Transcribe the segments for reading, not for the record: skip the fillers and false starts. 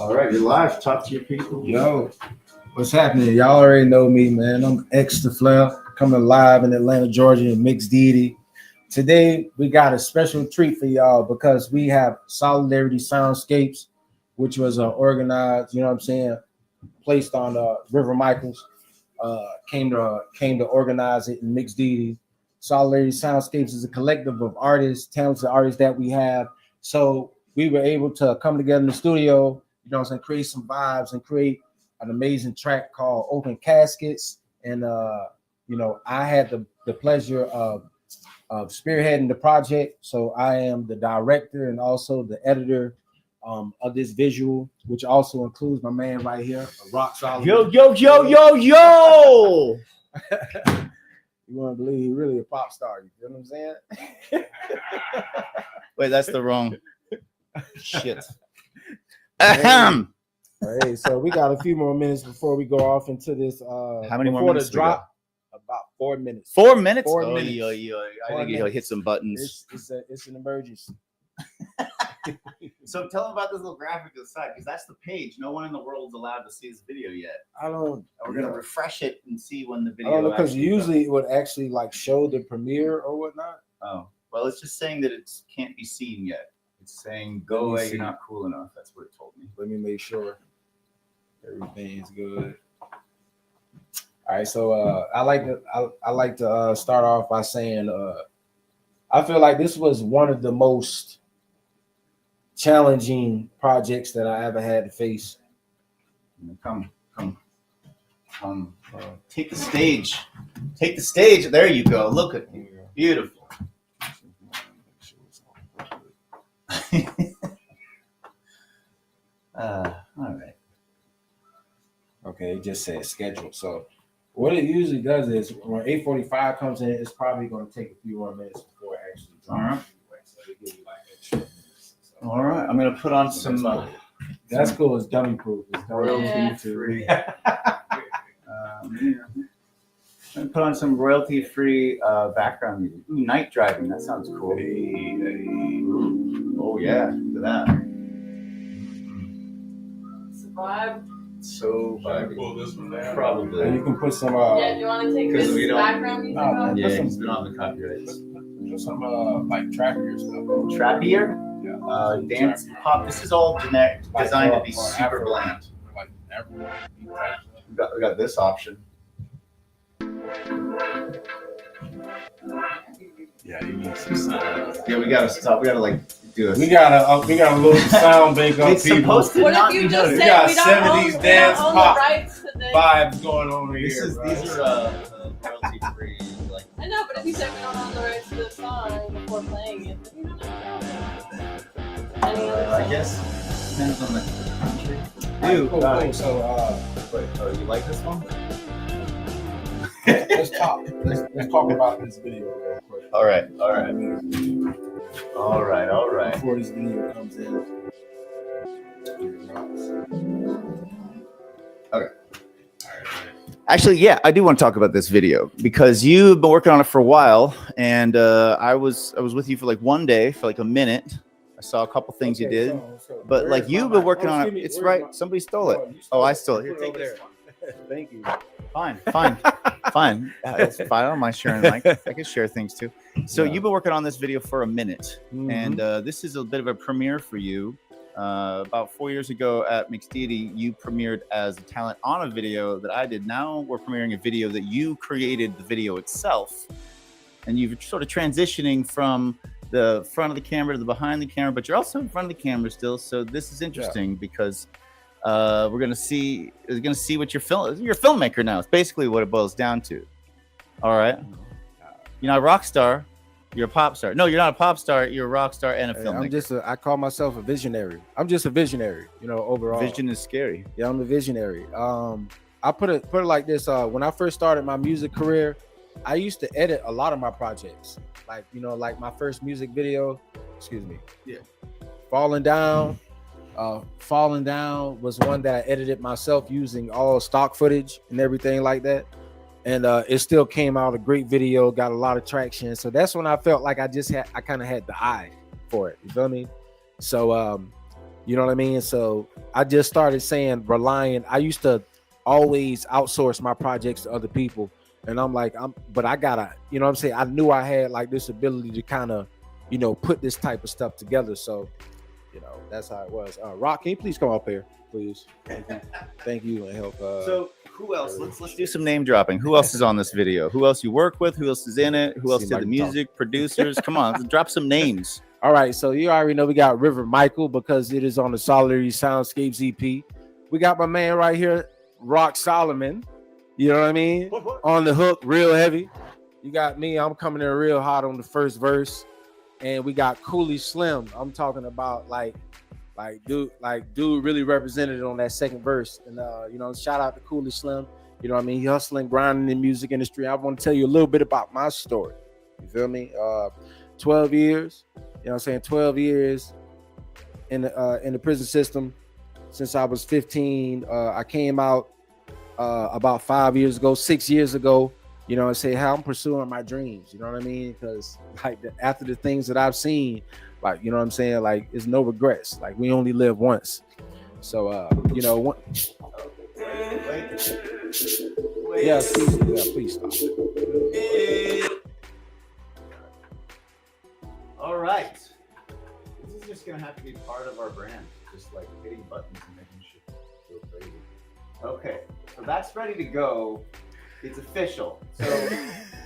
All right, you're live. Talk to your people. Yo, what's happening? Y'all already know me, man. I'm XtheFlare, coming live in Atlanta, Georgia, in Mixed Deity. Today, we got a special treat for y'all because we have Solidarity Soundscapes, which was organized, you know what I'm saying, placed on River Michaels. Came to organize it in Mixed Deity. Solidarity Soundscapes is a collective of artists, talented artists that we have. So we were able to come together in the studio, you know what I'm saying, create some vibes and create an amazing track called Open Caskets. And you know, I had the pleasure of spearheading the project. So I am the director and also the editor of this visual, which also includes my man right here, Rock Solid. Yo! You want to believe he's really a pop star? You feel what I'm saying? Wait, that's the wrong shit. Hey, so we got a few more minutes before we go off into this. How many more minutes? Drop? About 4 minutes. 4 minutes? 4 minutes. I think he'll hit some buttons. It's an emergency. So tell them about this little graphic to the side, because that's the page. No one in the world is allowed to see this video yet. We're gonna refresh it and see when the video. I don't know, because usually it would actually like show the premiere or whatnot. Oh, well, it's just saying that it can't be seen yet. It's saying go away, you're not cool enough. That's what it told me. Let me make sure everything's good. All right, so I like to start off by saying I feel like this was one of the most challenging projects that I ever had to face. Come. Take the stage. Take the stage. There you go. Look at you. Beautiful. All right. Okay, it just says schedule. So what it usually does is when 8:45 comes in, it's probably going to take a few more minutes before it actually drops. All right. So they give you like extra minutes. So, All right. I'm going to put on some. That's cool. It's dummy proof. It's royalty free. I'm going to put on some royalty free background music. Ooh, night driving. That sounds cool. Hey. Ooh. Oh, yeah. Look at that. It's a vibe. So vibey. Pull this one down. Probably. And you can put some. Yeah, do you want to take this we don't- background music off? Yeah, he's been on the copyrights. Put some like trappier stuff. Trappier? Yeah. Dance pop. This is all generic, designed to be or super Afro, bland. Like Afro. We got this option. Yeah, you need some sound. Yeah, we gotta stop. We gotta like do a. We got a little sound bank up, It's people. supposed to What not if you be just noticed. We got say we don't 70s own, dance we don't own pop the rights to this? Vibes going on over These here. are royalty free. Like I know, but if you said we don't own the rights to this song before playing it, then you don't have to. Any other I song? guess depends on the country. Dude, cool. Guys. So Wait, you like this one? let's talk. Let's talk about this video real quick. All right. Before this video comes in. Okay. Actually, yeah, I do want to talk about this video because you've been working on it for a while, and I was with you for like one day, for like a minute. I saw a couple things you did, but like you've been working on it. It's right. Somebody stole it. Oh, I stole it. Here, take this one. Thank you. Fine. It's fine. I don't mind sharing. Like I can share things too. So you've been working on this video for a minute, and this is a bit of a premiere for you. About 4 years ago at Mixed Deity, you premiered as a talent on a video that I did. Now we're premiering a video that you created the video itself, and you're sort of transitioning from the front of the camera to the behind the camera, but you're also in front of the camera still. So this is interesting because we're gonna see what you're a filmmaker now. It's basically what it boils down to. All right, you're not a rock star, you're a pop star. No, you're not a pop star, you're a rock star and a filmmaker. I call myself a visionary. I'm just a visionary, you know, overall. Vision is scary. Yeah, I'm a visionary. I put it like this. When I first started my music career, I used to edit a lot of my projects. Like, you know, like my first music video, Falling Down. Falling Down was one that I edited myself using all stock footage and everything like that. And it still came out a great video, got a lot of traction. So that's when I felt like I kind of had the eye for it. You feel me? So You know what I mean? So I just started saying relying. I used to always outsource my projects to other people. And I'm like, but I gotta, you know what I'm saying? I knew I had like this ability to kind of, you know, put this type of stuff together. So, you know, that's how it was. Rock, can you please come up here, please? Thank you and help. So who else? Let's do some name dropping. Who else is on this video? Who else you work with? Who else is in it? Who else did the music? Producers? Come on, let's drop some names. All right, so you already know we got River Michael because it is on the Solidarity Soundscapes EP. We got my man right here, Rock Solomon. You know what I mean? On the hook, real heavy. You got me. I'm coming in real hot on the first verse, and we got Cooley Slim. I'm talking about like dude really represented on that second verse. And you know, shout out to Cooley Slim. You know what I mean? He hustling, grinding in the music industry. I want to tell you a little bit about my story. You feel me? 12 years. You know what I'm saying? 12 years in the prison system since I was 15. I came out about 5 years ago, 6 years ago. You know, and say how I'm pursuing my dreams. You know what I mean? Because like after the things that I've seen, like, you know what I'm saying? Like, it's no regrets. Like, we only live once. So, you know, please stop. All right. This is just gonna have to be part of our brand, just like hitting buttons and making shit go crazy. Okay, so that's ready to go. It's official. So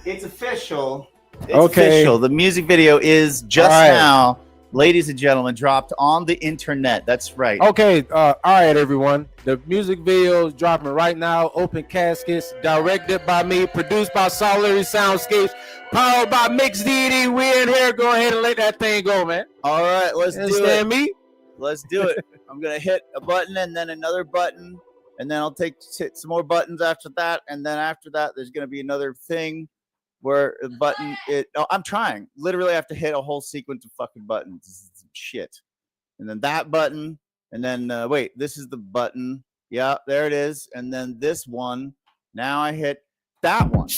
it's official. It's official. The music video is just now, ladies and gentlemen, dropped on the internet. That's right. Okay. All right, everyone. The music video is dropping right now. Open Caskets, directed by me, produced by Solidarity Soundscapes, powered by Mix DD. We in here. Go ahead and let that thing go, man. All right, let's do it. Me? Let's do it. I'm gonna hit a button and then another button, and then I'll hit some more buttons after that, and then after that, there's gonna be another thing where the button. I'm trying. Literally, I have to hit a whole sequence of fucking buttons. This is some shit. And then that button, and then wait, this is the button. Yeah, there it is. And then this one. Now I hit that one.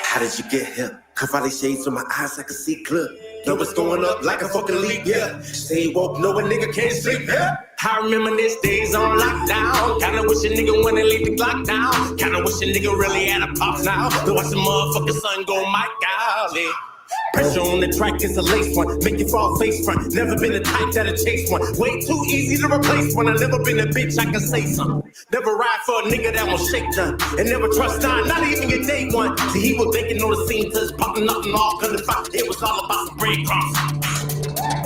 How did you get here? Cover the shades from my eyes, I can see clear. Numbers going up like a fucking league, yeah. Stay woke, know a nigga can't sleep, yeah. I remember this days on lockdown. Kinda wish a nigga wanna leave the clock down. Kinda wish a nigga really had a pop now. To watch the motherfucking sun go, my golly. Pressure on the track is a lace one, make you fall face front. Never been the type that'll chase one. Way too easy to replace one. I never been a bitch, I can say something. Never ride for a nigga that won't shake none. And never trust none, not even your day one. See, he was thinking on the scene, cause popping nothing all cause it was all about some breadcrumbs.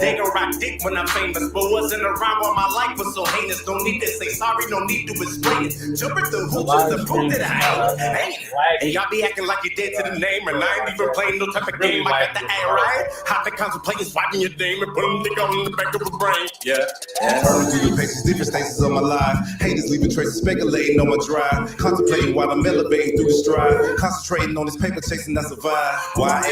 They gon' rock dick when I'm famous, but wasn't around while my life was so heinous. No need to say sorry, no need to explain it. Jumping through hoops is the proof that I ain't. And y'all be acting like you dead to the name, and I ain't even playing no type of game. I got the A right. How to contemplate swiping your name and put them nigga on the back of a brain. Yeah. Burning through the paces, different stages of my life. Haters leaving traces, speculating on my drive. Contemplating while I'm elevating through the stride. Concentrating on this paper, chasing that survive. Why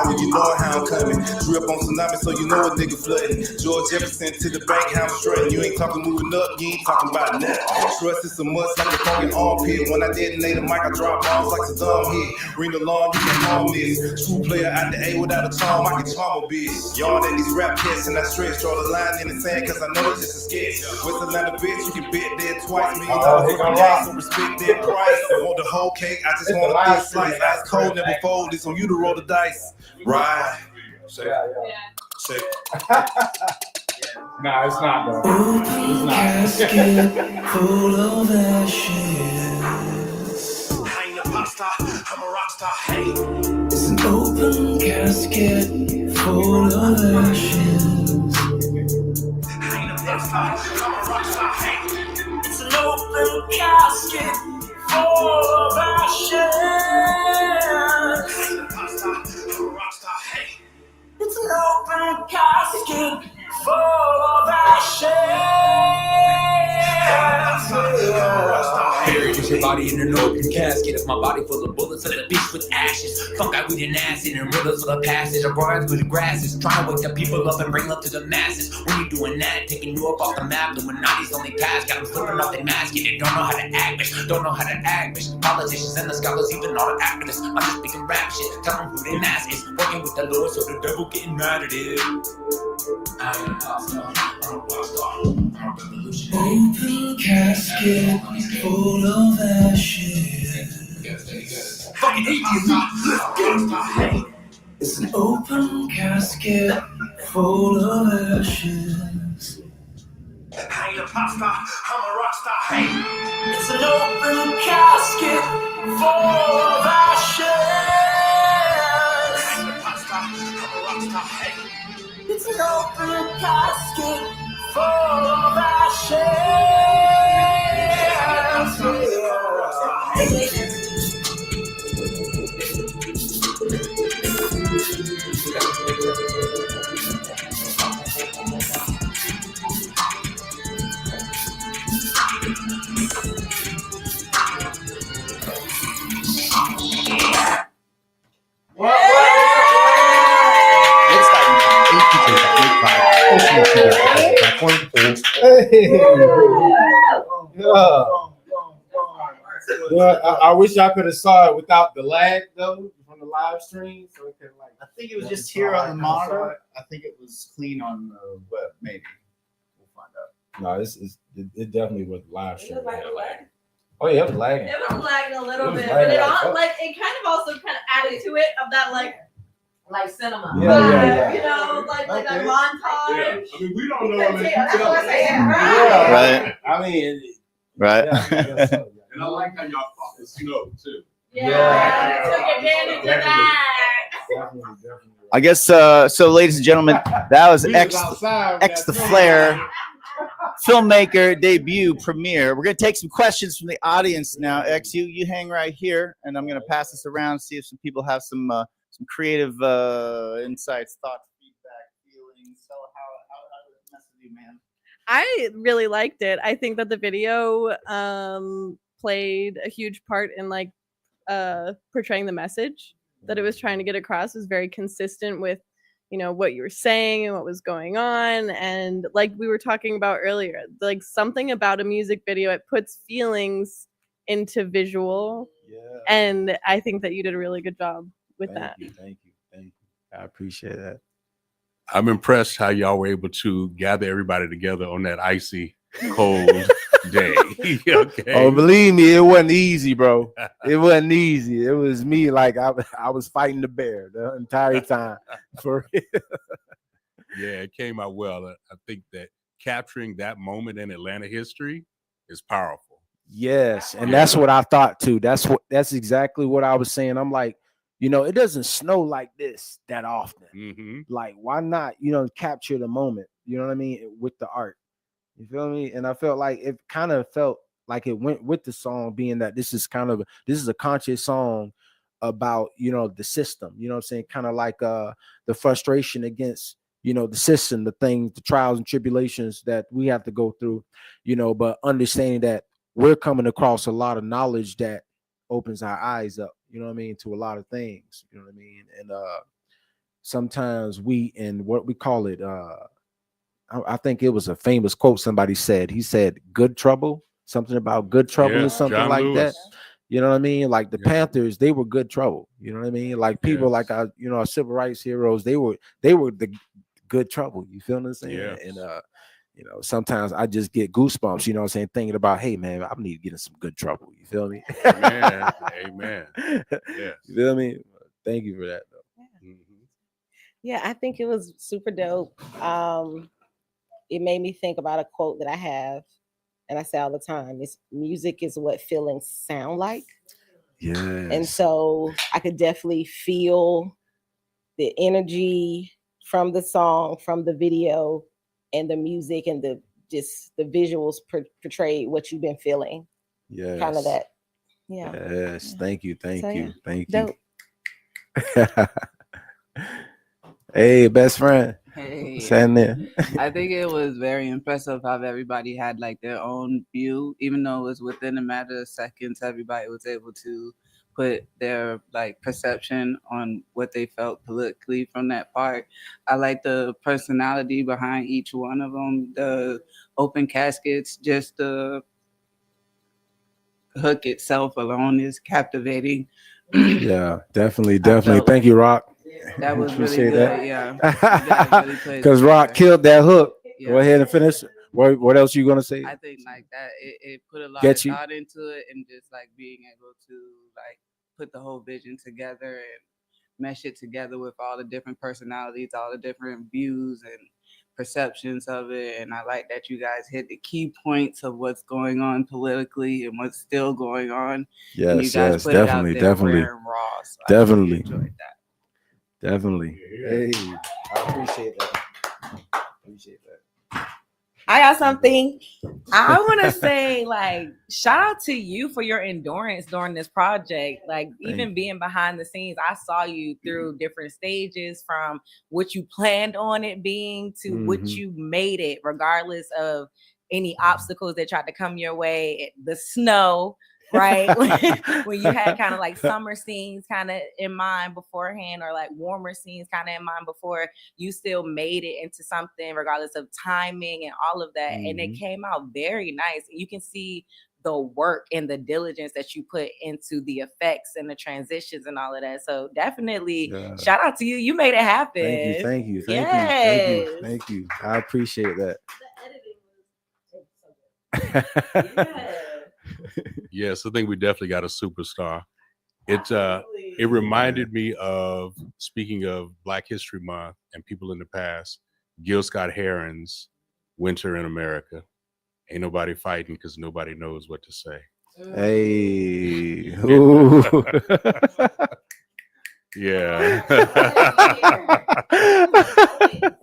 when you know how I'm coming? Drew up on tsunami, so you know a nigga flooding. George Jefferson to the bank, how I'm strutting. You ain't talking moving up, you ain't talking about nothing. Trust is a must like a fucking armpit. When I detonate a mic, I drop bombs like Saddam hit. Ring the alarm, you can harm this. True player out the A without a charm, I can charm a bitch. Y'all that these rap cats and I stretch, draw the line in the sand, cause I know it's just a sketch. West Atlanta bitch, you can bet that twice. $1 million for my so respect that price. I want the whole cake, I just want a thin slice. Ice cold, never fold, it's on you to roll the dice. Right. Say it. Nah, it's not though. Open casket full of ashes. I ain't a pop star, I'm a rock star. Hey, it's an open casket full of ashes. I ain't a pop star, I'm a rock star. Hey, it's an open casket full of ashes. I ain't a pop star, I'm a rock star. Hey. It's an open casket full of ashes. Buried with your body in an open casket. If my body full of bullets, bullets for the beach with ashes. Fuck out with an acid and rivers for the passage. A broads with the grasses. Trying to wake the people up and bring love to the masses. When you doing that, taking you up off the map. Illuminati's only task. Got them flipping off their mask. Yeah, they don't know how to act, bitch. Don't know how to act, bitch. Politicians and the scholars, even all the activists. I'm just speaking rap shit. Tell them who they mask is. Working with the Lord, so the devil getting mad at it. I am a pop star. I'm a rock star. I'm a revolutionary. Open casket full of ashes. Fucking hate you. It's an open casket full of ashes. I ain't a pop star. I'm a rock star. Hey. It's an open casket full of ashes. I ain't a pop star. I'm a rock star. Hey. It's an open casket full of ashes. Well, I wish I could have saw it without the lag though from the live stream. So it could like. I think it was just here on the monitor. I think it was clean on the web. Maybe we'll find out. No, it definitely was live stream. It was like a lag. Oh yeah, it was lagging. It was lagging a little It was bit, lagging but it like all fuck. like it kind of also kind of added to it of that like cinema. Yeah, vibe, yeah. You know, like Okay. that Yeah. montage. I mean, we don't know if That's what I'm saying, Yeah. right? Right. I mean, Right. yeah, I guess so, yeah. And I like how y'all fought the snow too. Yeah, took advantage of that. Definitely. I guess so, ladies and gentlemen, that was We was outside with that XtheFlare filmmaker debut premiere. We're gonna take some questions from the audience now. X, you hang right here, and I'm gonna pass this around, see if some people have some creative insights, thoughts, feedback, feelings. So how does it mess with you, man? I really liked it. I think that the video played a huge part in like portraying the message that it was trying to get across. It was very consistent with, you know, what you were saying and what was going on. And like we were talking about earlier, like something about a music video, it puts feelings into visual. Yeah. And I think that you did a really good job with that. Thank you. I appreciate that. I'm impressed how y'all were able to gather everybody together on that icy, cold day. Okay. Oh, believe me, it wasn't easy, bro. It wasn't easy. It was me, like I was fighting the bear the entire time. For real. Yeah, it came out well. I think that capturing that moment in Atlanta history is powerful. Yes, and that's what I thought too. That's exactly what I was saying. I'm like, you know, it doesn't snow like this that often. Mm-hmm. Like, why not, you know, capture the moment, you know what I mean, with the art. You feel me? And I felt like it kind of felt like it went with the song, being that this is a conscious song about, you know, the system, you know what I'm saying? Kind of like the frustration against, you know, the system, the things, the trials and tribulations that we have to go through, you know, but understanding that we're coming across a lot of knowledge that opens our eyes up, you know what I mean, to a lot of things, you know what I mean? And sometimes we, in what we call it, I think it was a famous quote somebody said. He said, good trouble, something about good trouble or something John like Lewis. that. You know what I mean? Like the Yeah. Panthers, they were good trouble. You know what I mean? Like people Yes. like our, you know, our civil rights heroes, they were the good trouble. You feel what I'm saying? Yes. And you know, sometimes I just get goosebumps, you know what I'm saying, thinking about, hey man, I need to get in some good trouble. You feel me? Amen. Amen. Yes. You feel me? Thank you for that though. Mhm. Yeah, I think it was super dope. It made me think about a quote that I have, and I say all the time: "It's music is what feelings sound like." Yes. And so I could definitely feel the energy from the song, from the video, and the music, and the visuals portrayed what you've been feeling. Yes. Kind of that. Yeah. Yes. Thank you. Thank So, you. yeah. Thank you. Dope. Hey, best friend. Hey, What's happening? I think it was very impressive how everybody had like their own view, even though it was within a matter of seconds, everybody was able to put their like perception on what they felt politically from that part. I like the personality behind each one of them. The open caskets, just the hook itself alone is captivating. Yeah, definitely. felt Thank like you, Rock. That was really Appreciate good. that. Yeah. That really plays Because Rock together. killed that hook. Yeah. Go ahead and finish. What else you gonna say? I think like that it put a lot Get of you. thought into it, and just like being able to like put the whole vision together and mesh it together with all the different personalities, all the different views and perceptions of it. And I like that you guys hit the key points of what's going on politically and what's still going on. And you guys put it out there rare and raw. So I really enjoyed that. Definitely. Hey, I appreciate that. I got something. I want to say, like, shout out to you for your endurance during this project. Like, even being behind the scenes, I saw you through different stages, from what you planned on it being to what you made it, regardless of any obstacles that tried to come your way, the snow, right? When you had kind of like summer scenes kind of in mind beforehand, or like warmer scenes kind of in mind before, you still made it into something regardless of timing and all of that. And it came out very nice. You can see the work and the diligence that you put into the effects and the transitions and all of that. So definitely shout out to you. You made it happen. Thank you. Yes. Thank you. I appreciate that. Yes, I think we definitely got a superstar. It reminded me of, speaking of Black History Month and people in the past, Gil Scott-Heron's Winter in America. Ain't nobody fighting because nobody knows what to say. Hey. Yeah.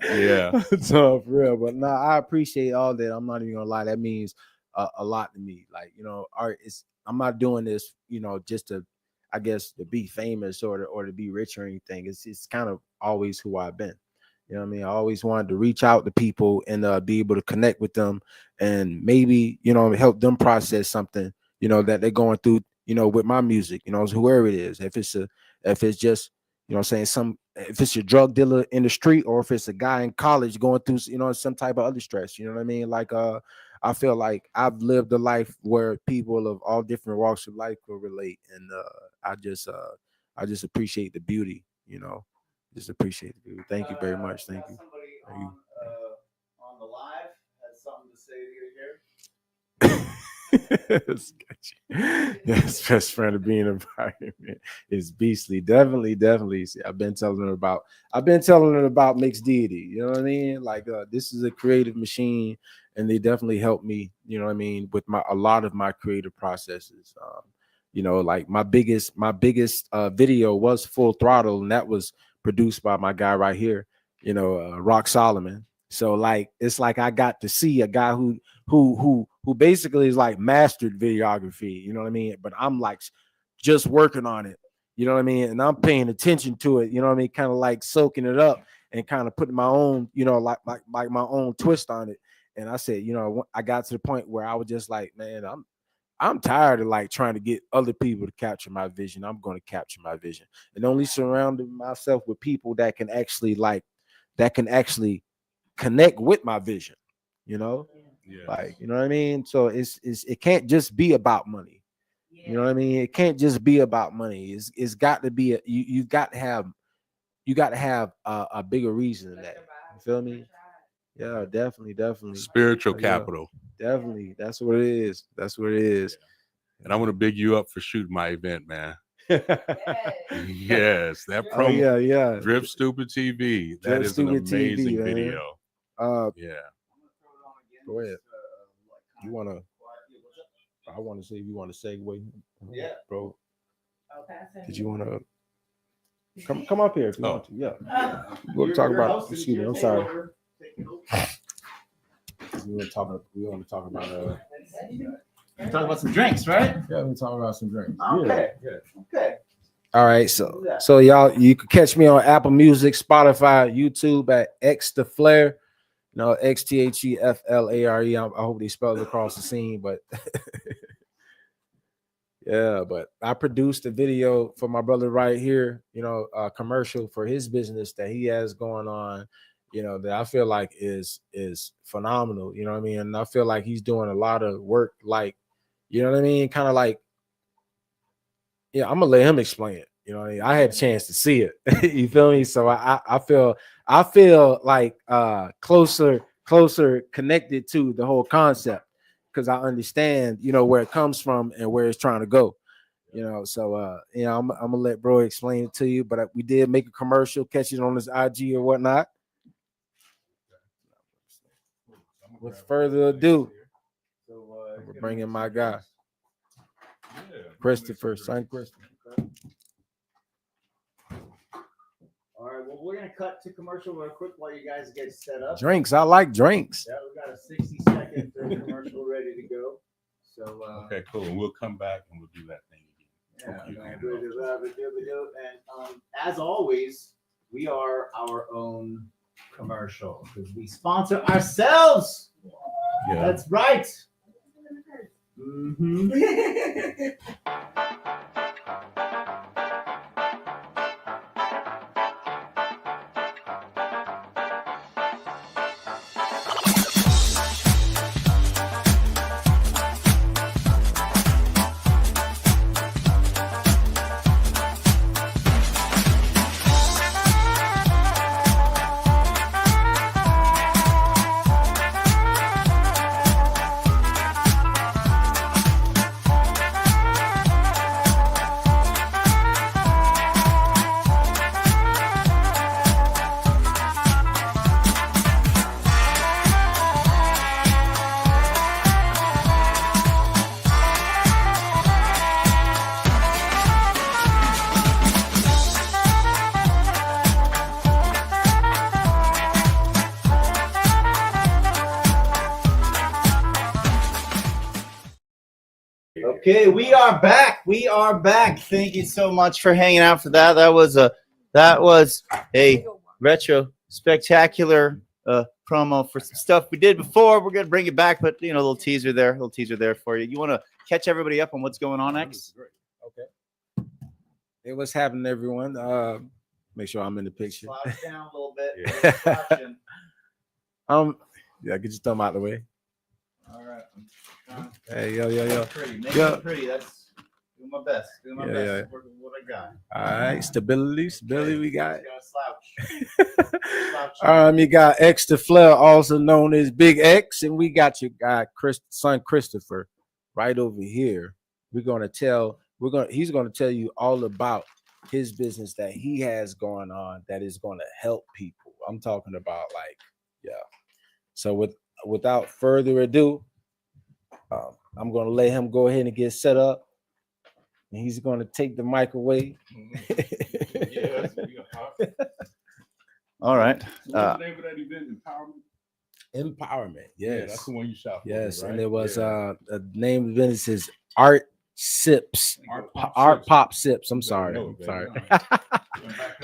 Yeah. So for real, but no, I appreciate all that. I'm not even gonna lie. That means a lot to me. Like, you know, art is. I'm not doing this, you know, just to, I guess, to be famous or to be rich or anything. It's kind of always who I've been. You know what I mean? I always wanted to reach out to people and be able to connect with them, and maybe, you know, help them process something, you know, that they're going through, you know, with my music, you know, whoever it is. If it's just, you know what I'm saying, if it's a drug dealer in the street, or if it's a guy in college going through, you know, some type of other stress, you know what I mean? Like, I feel like I've lived a life where people of all different walks of life will relate. And I just appreciate the beauty, you know. Just appreciate the beauty. Thank you very much. Thank you. Thank you. On the live has something to say to you here. Yes, best friend of being environment is beastly. Definitely. See, I've been telling her about Mixed Deity. You know what I mean? Like, this is a creative machine, and they definitely helped me, you know what I mean, with a lot of my creative processes. You know, like my biggest video was Full Throttle, and that was produced by my guy right here, you know, Rock Solomon. So like, it's like I got to see a guy who basically is like mastered videography, you know what I mean? But I'm like just working on it, you know what I mean? And I'm paying attention to it, you know what I mean? Kind of like soaking it up and kind of putting my own, you know, like my own twist on it. And I said, you know, I got to the point where I was just like, man, I'm tired of like trying to get other people to capture my vision. I'm going to capture my vision, and only surrounding myself with people that can actually connect with my vision, you know? Yes. Like, you know what I mean? So it can't just be about money. You know what I mean? It can't just be about money. It's got to be you got to have a bigger reason than that. You feel me? Yeah, definitely. Spiritual capital. Definitely. That's what it is. And I want to big you up for shooting my event, man. Yes, that promo. Oh, yeah. Drip Stupid TV. That Drip is an Stupid amazing TV, video. Yeah. Go ahead. I want to see if you want to segue. Yeah, bro. Did you want to come up here if you want to? Yeah. We'll talk about. Excuse me. I'm sorry. We want to talk about. Talk about some drinks, right? Yeah, we'll talk about some drinks. Okay. Okay. All right, so y'all, you can catch me on Apple Music, Spotify, YouTube at XtheFlare. No, XtheFlare. I hope they spelled it across the scene, but Yeah, but I produced a video for my brother right here, you know, a commercial for his business that he has going on, you know, that I feel like is phenomenal, you know what I mean? And I feel like he's doing a lot of work, like, you know what I mean? Kind of like, yeah, I'm gonna let him explain it. You know what I mean? I had a chance to see it. You feel me? So I feel like closer connected to the whole concept because I understand, you know, where it comes from and where it's trying to go. You know, so you know, I'm gonna let bro explain it to you. But we did make a commercial, catch it on his IG or whatnot. With further ado, we're bringing my guy, Christopher, son Christopher. All right, well, we're gonna cut to commercial real quick while you guys get set up. Drinks, I like drinks. Yeah, we got a 60-second commercial ready to go. So okay, cool. And we'll come back and we'll do that thing again. Yeah, and as always, we are our own commercial because we sponsor ourselves. Yeah. That's right. Mm-hmm. Okay, we are back. We are back. Thank you so much for hanging out for that. That was a retro spectacular promo for some stuff we did before. We're gonna bring it back, but you know, a little teaser there for you. You want to catch everybody up on what's going on, X? Okay. Hey, what's happening, everyone? Make sure I'm in the picture. Slouch down a little bit. Yeah. Yeah, get your thumb out of the way. All right. Hey, yo. Pretty. Make it pretty. That's doing my best. Doing my best. Yeah. Working with what I got. All right, stability, we got. Slouch. You got XtheFlare, also known as Big X, and we got your guy, son Christopher, right over here. He's gonna tell you all about his business that he has going on that is gonna help people. I'm talking about So without further ado, I'm going to let him go ahead and get set up. And he's going to take the mic away. All right. What's the name of that event? Empowerment. Yes. Yeah, that's the one you shot for. Yes. Right? And there was the name of the event is Art Sips. Art Pop Sips. I'm sorry.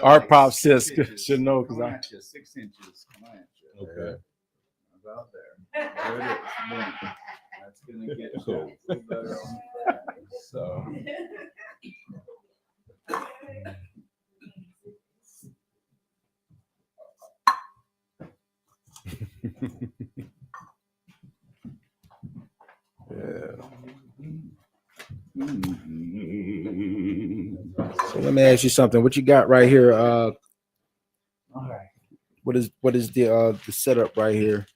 Art Pop Sips. Should know because I 6 inches. Okay. About there. There it is. Boom. That's gonna get cool. Better on so. So let me ask you something. What you got right here? All right. What is the setup right here?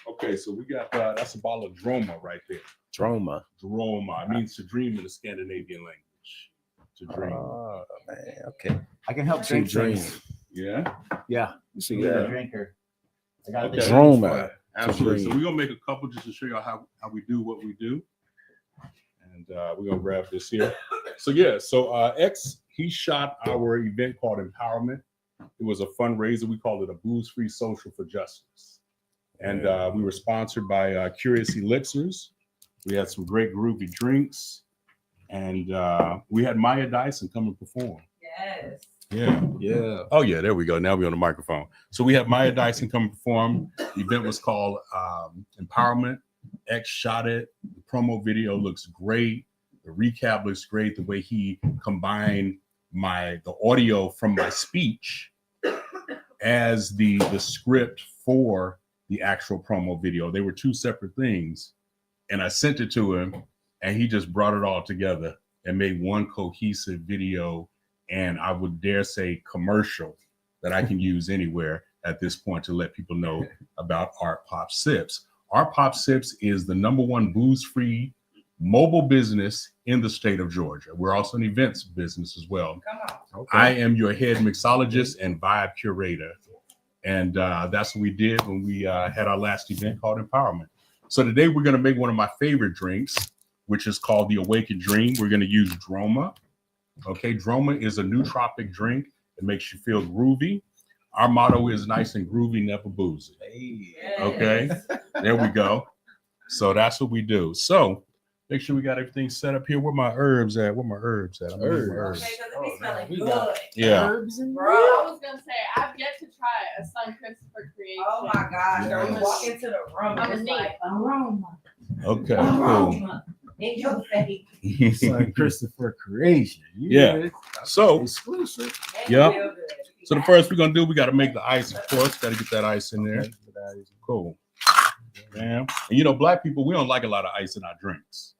Okay, so we got that's a bottle of Droma right there. Droma. It means to dream in the Scandinavian language. To dream. Oh man, okay. I can help To dream. Yeah. Yeah. So You're yeah. a drinker. I got Okay. Droma. Absolutely. So we're gonna make a couple just to show you how we do what we do. And we're gonna grab this here. So X, he shot our event called Empowerment. It was a fundraiser. We called it a booze-free social for justice. And we were sponsored by Curious Elixirs. We had some great groovy drinks. And we had Maya Dyson come and perform. Yes. Yeah. Oh, yeah, there we go. Now we're on the microphone. So we had Maya Dyson come and perform. The event was called Empowerment. X shot it. The promo video looks great. The The recap looks great. The way he combined the audio from my speech as the script for the actual promo video. They were two separate things. And I sent it to him, and he just brought it all together and made one cohesive video, and I would dare say commercial that I can use anywhere at this point to let people know about Art Pop Sips. Art Pop Sips is the #1 booze-free mobile business in the state of Georgia. We're also an events business as well. Okay. I am your head mixologist and vibe curator. And that's what we did when we had our last event called Empowerment. So today we're going to make one of my favorite drinks, which is called the Awakened Dream. We're going to use Droma. Okay, Droma is a nootropic drink. It makes you feel groovy. Our motto is nice and groovy, never boozy. Okay, there we go. So that's what we do. So make sure we got everything set up here. Where my herbs at? Where my herbs at? Herbs. Okay, because it be smelling we good. got Yeah. herbs and Bro, I was gonna say I've yet to try a Sun Christopher creation. Oh my gosh! Yeah. You walk into the room, I'm it's a like aroma, Okay, cool. aroma in your face. Son Christopher creation. Yeah. So, exclusive. And Yep. feel good. so the first we're going to do, we got to make the ice, of course. Got to get that ice in there. Cool. Damn. And you know, black people, we don't like a lot of ice in our drinks.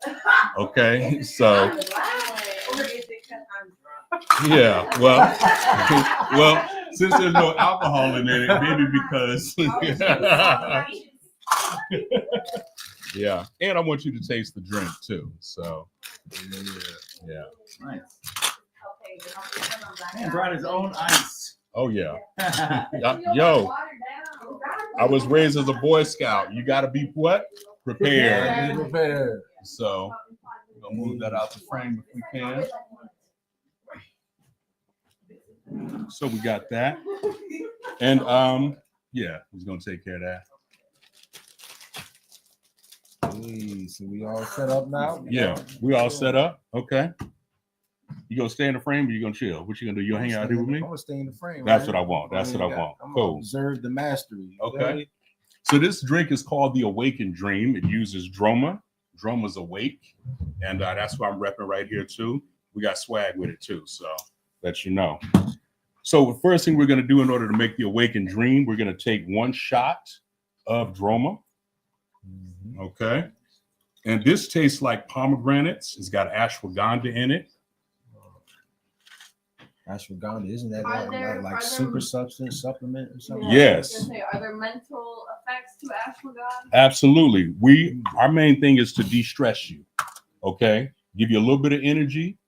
Okay. So, Or is it 'cause I'm drunk? yeah. Well, well, since there's no alcohol in it, maybe because. Yeah. And I want you to taste the drink too. So, yeah. Nice. Okay, then I'll put some on black Man brought his own ice. Oh, yeah. You don't Yo, water down. I was raised as a Boy Scout. You got to be what? Prepared. Be prepared. So, we're going to move that out the frame if we can. So we got that. And yeah, he's gonna take care of that. Hey, so we all set up now? Yeah, we all set up. Okay. You gonna stay in the frame or you gonna chill? What you gonna do? You gonna hang out here with me? I'm gonna stay in the frame. That's man. what I want. That's what I want. I'm gonna Cool. observe the mastery. Okay. So this drink is called the Awakened Dream. It uses Droma. Droma's awake. And that's why I'm repping right here too. We got swag with it too. So let you know. So the first thing we're going to do in order to make the Awakened Dream, we're going to take 1 shot of Droma. Okay. And this tastes like pomegranates. It's got ashwagandha in it. Ashwagandha, isn't that Are there- like are there- super substance supplement or something? Yeah, I Yes. was gonna say, are there mental effects to ashwagandha? Absolutely. Our main thing is to de-stress you. Okay. Give you a little bit of energy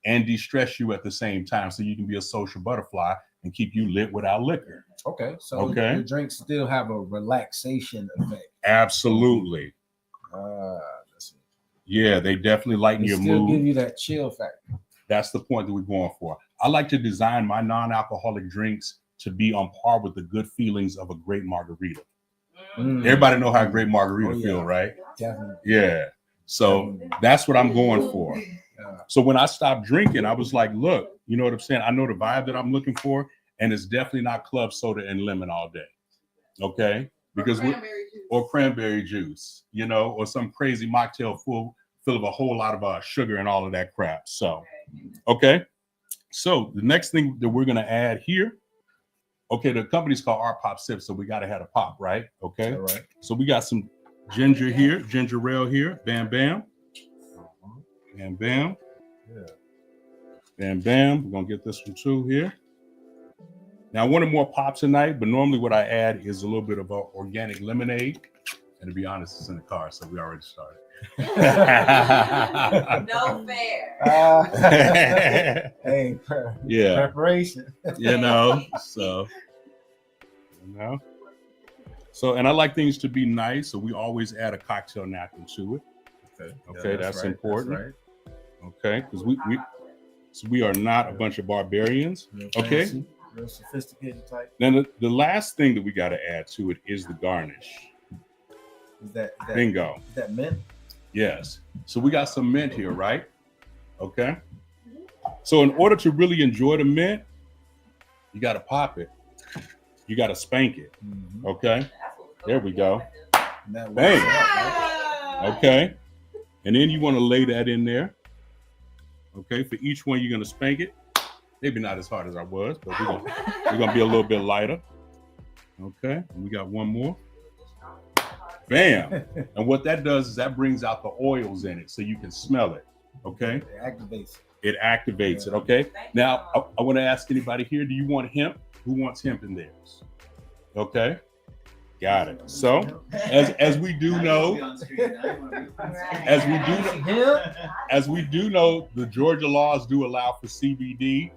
and de-stress you at the same time so you can be a social butterfly and keep you lit without liquor. Okay. So Okay. the drinks still have a relaxation effect. Absolutely. That's it. Yeah, they definitely lighten They your still mood. give you that chill factor. That's the point that we're going for. I like to design my non-alcoholic drinks to be on par with the good feelings of a great margarita. Mm. Everybody know how a great margarita Oh, yeah. feel, right? Definitely. Yeah. So that's what I'm going for. Yeah. So when I stopped drinking, I was like, look, you know what I'm saying? I know the vibe that I'm looking for, and it's definitely not club soda and lemon all day. Okay? Because or cranberry juice, you know, or some crazy mocktail full of a whole lot of sugar and all of that crap. So, okay. So the next thing that we're gonna add here, okay, the company's called Art Pop Sips, so we gotta have a pop, right? Okay. All right. So we got some ginger here, ginger ale here, bam, bam. Bam, bam. Yeah. Bam, bam. We're gonna get this one too here. Now I wanted more pop tonight, but normally what I add is a little bit of organic lemonade. And to be honest, it's in the car, so we already started. No fair. Hey, Yeah. preparation. You know, so so and I like things to be nice, so we always add a cocktail napkin to it. Okay, that's right, important. right. Okay, because we are not a bunch of barbarians. Real Okay. fancy, real sophisticated type. Then the last thing that we got to add to it is the garnish. Is that Bingo. Is that mint? Yes. So we got some mint here, right? Okay. So in order to really enjoy the mint, you got to pop it. You got to spank it. Okay. There we go. And that Bang. works out, right? Okay. And then you want to lay that in there. Okay, for each one, you're gonna spank it. Maybe not as hard as I was, but we're gonna be a little bit lighter. Okay, and we got one more. Bam! And what that does is that brings out the oils in it so you can smell it. Okay? It activates. It activates it. Okay. Now, I want to ask anybody here, do you want hemp? Who wants hemp in theirs? Okay. Got it. So, as we do know, as we do know, the Georgia laws do allow for CBD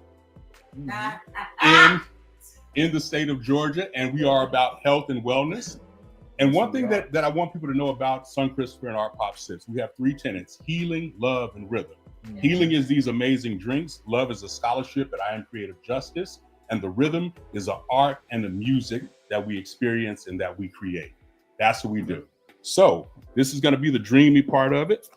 in the state of Georgia, and we are about health and wellness. And one thing that I want people to know about Sun Christopher and Art Pop Sips, we have 3 tenets: healing, love, and rhythm. Healing is these amazing drinks. Love is a scholarship at I Am Creative Justice. And the rhythm is the art and the music that we experience and that we create. That's what we do. So this is going to be the dreamy part of it.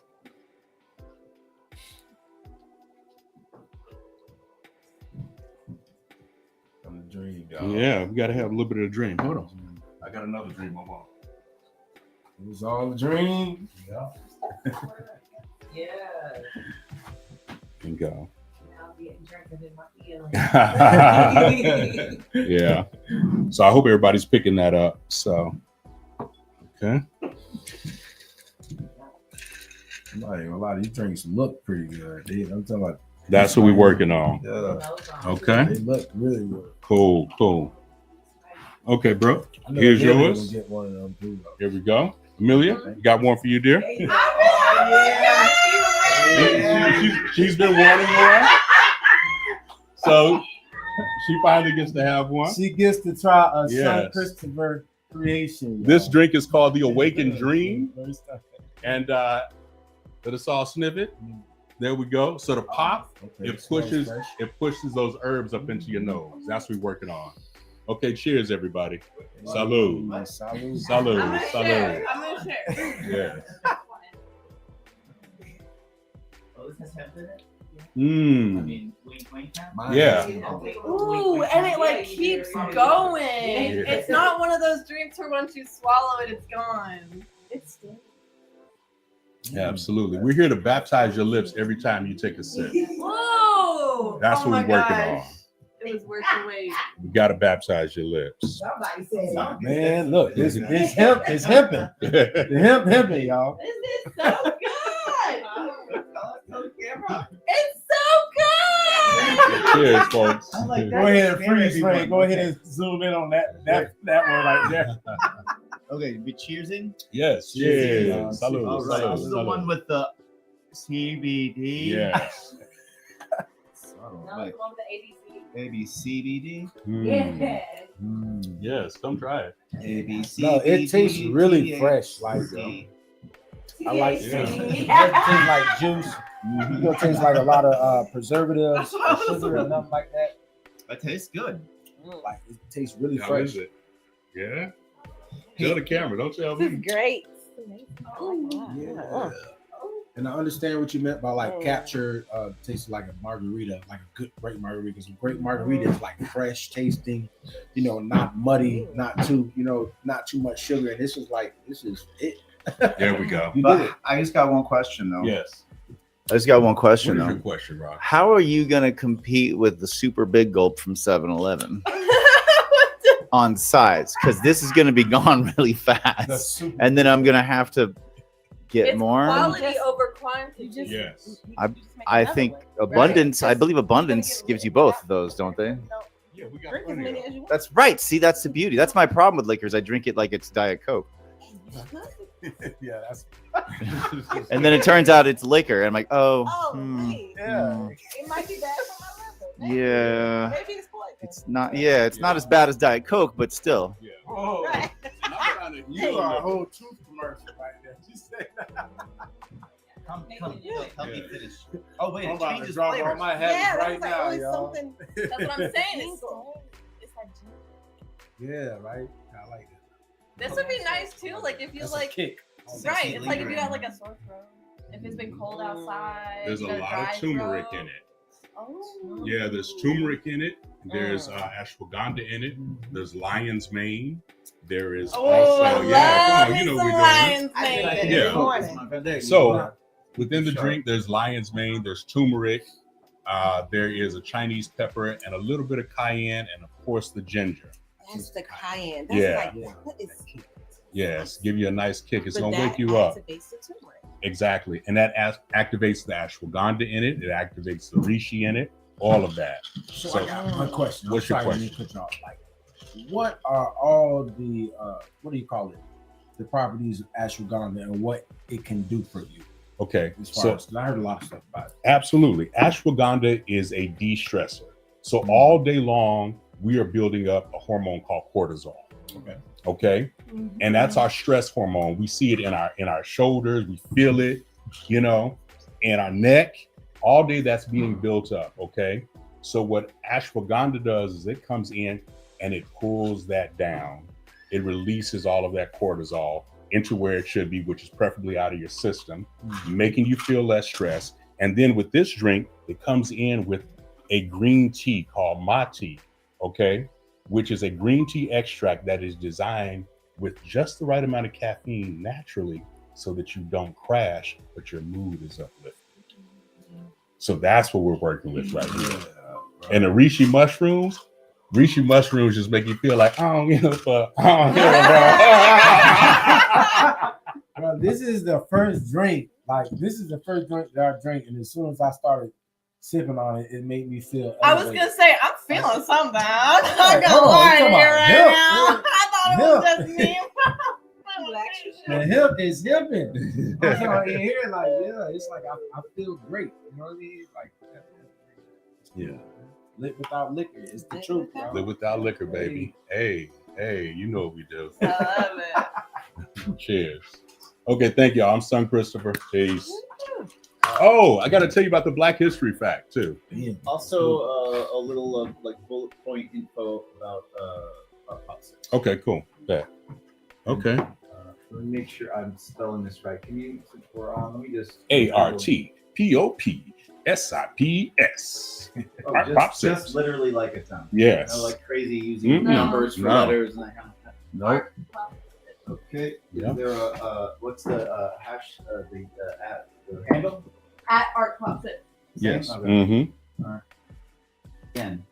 Dream, yeah, we got to have a little bit of a dream. Hold on. I got another dream I want. It was all a dream. Yeah. And go. Now I'm getting drinking in my feelings. Yeah. So I hope everybody's picking that up. So, okay. I'm not even gonna lie, these drinks look pretty good, dude. I'm talking about. That's what we're working on. Yeah. Okay. They look really good. Cool. Okay, bro. Here's yours. Get one of them too, here we go. Amelia, got one for you, dear. She's been wanting one. So she finally gets to have one. She gets to try a Yes. Sun Christopher creation. This drink is called the Awakened Dream. And let us all sniff it. There we go. So the pop, it pushes those herbs up into your nose. That's what we're working on. Okay, cheers, everybody. Salud. Salud. Salud. I'm Salud. gonna share. Yes. Oh, this has hemp in it? Mmm. I mean, wink, wink. Yeah. Ooh, and it like keeps going. It's not one of those drinks where once you swallow it, it's gone. It's still. Yeah, absolutely. We're here to baptize your lips every time you take a sip. Whoa! That's what we're working on. It was worth the wait. We got to baptize your lips. Somebody said, Man, look, this hemp is hemping. The hemp hemping, y'all. This is so good. It's so good. Cheers, folks. Go ahead and freeze frame. Go ahead and zoom in on that one right there. Okay, be cheersing. Yes, cheers. Salud. All right, this is the one with the CBD. Yes. Like ABCBD. Yes, come try it. ABC. No, it tastes really fresh. Like I like it. It tastes like juice. You know, it tastes like a lot of preservatives, sugar, and nothing like that. That tastes good. Like it tastes really How fresh. is it? Yeah. Tell the camera. Don't tell me. Great. Yeah. And I understand what you meant by like capture tastes like a margarita, like a great margarita. Because a great margarita is like fresh tasting, you know, not muddy, not too much sugar. And this is it. There we go. You did it. I just got one question though. Yes. I just got one question What is though. your question, Rob? How are you gonna compete with the super big gulp from 7-Eleven on size? Because this is gonna be gone really fast, and then I'm gonna have to get It's more. quality over quantity. Yes. I think abundance. I believe abundance gives you both of those, don't they? Yeah, we got Drink as plenty many of as you want. That's right. See, that's the beauty. That's my problem with liquors. I drink it like it's Diet Coke, Yeah, that's and then it turns out it's liquor. And I'm like, oh, Wait. yeah. It might be bad for my liver. yeah. Maybe it's poison. It's not. Yeah, it's not as bad as Diet Coke, but still. Yeah. Oh, Right. you are a whole truth commercial right there. You said Come, help me finish. Oh wait, I'm about to drop all my habits Yeah, right that's now, like y'all. something. That's what I'm saying. It's like Yeah, right. I like it. this would be nice too. Like if you That's like, a kick. right? It's like if you got like a sore throat. If it's been cold outside. There's you a got lot dry of turmeric throat. in it. Oh. Yeah, there's turmeric in it. There's ashwagandha in it. There's lion's mane. There is Oh, also I love come on, you know some we're lion's doing mane. it. Yeah. So Within the drink, there's lion's mane, there's turmeric, there is a Chinese pepper and a little bit of cayenne, and of course the ginger. That's the cayenne. That's Yeah. what is Yes, give you a nice kick. It's but gonna that wake you up. activates the turmeric. Exactly, and that activates the ashwagandha in it. It activates the reishi in it. All of that. So I got one question. What's your question? Like, what are all the what do you call it? The properties of ashwagandha and what it can do for you? Okay, as far as I heard a lot of stuff about it. Absolutely, ashwagandha is a de-stressor. So all day long, we are building up a hormone called cortisol. Okay, and that's our stress hormone. We see it in our shoulders. We feel it, in our neck. All day that's being built up. Okay, so what ashwagandha does is it comes in and it pulls that down. It releases all of that cortisol into where it should be, which is preferably out of your system, making you feel less stress. And then with this drink, it comes in with a green tea called mati, okay, which is a green tea extract that is designed with just the right amount of caffeine naturally so that you don't crash, but your mood is uplifted. So that's what we're working with right here. And the reishi mushrooms just make you feel like, I don't give a fuck. Bro, this is the first drink. Like, this is the first drink that I drank, and as soon as I started sipping on it, it made me feel I was elevated. gonna say I'm feeling something. I'm not Like, gonna hold on, lie you to talking you about right hip, now. I thought it was just me. The hip is hipping. I'm sorry, in here, like, yeah, it's like I feel great. You know what I mean? Like, Yeah. Live without liquor. It's the truth, bro. Live without liquor, baby. Hey, you know what we do. I love it. Cheers. Okay, thank y'all. I'm Son Christopher. Peace. Oh, I got to tell you about the Black History fact too. Also, a little like bullet point info about our pop six. Okay, cool. Yeah. Okay. Let me make sure I'm spelling this right. Can you? Let me just. ARTPOPSIPS. Oh, Our pop six. just literally like a ton. Yes. You know, like crazy using Mm-mm. numbers for No. letters and that kind of stuff. Nope. Okay. Yeah. Is there what's the hash? The handle? At Art Club Six. Yes. Okay. Mm-hmm. All right. Again,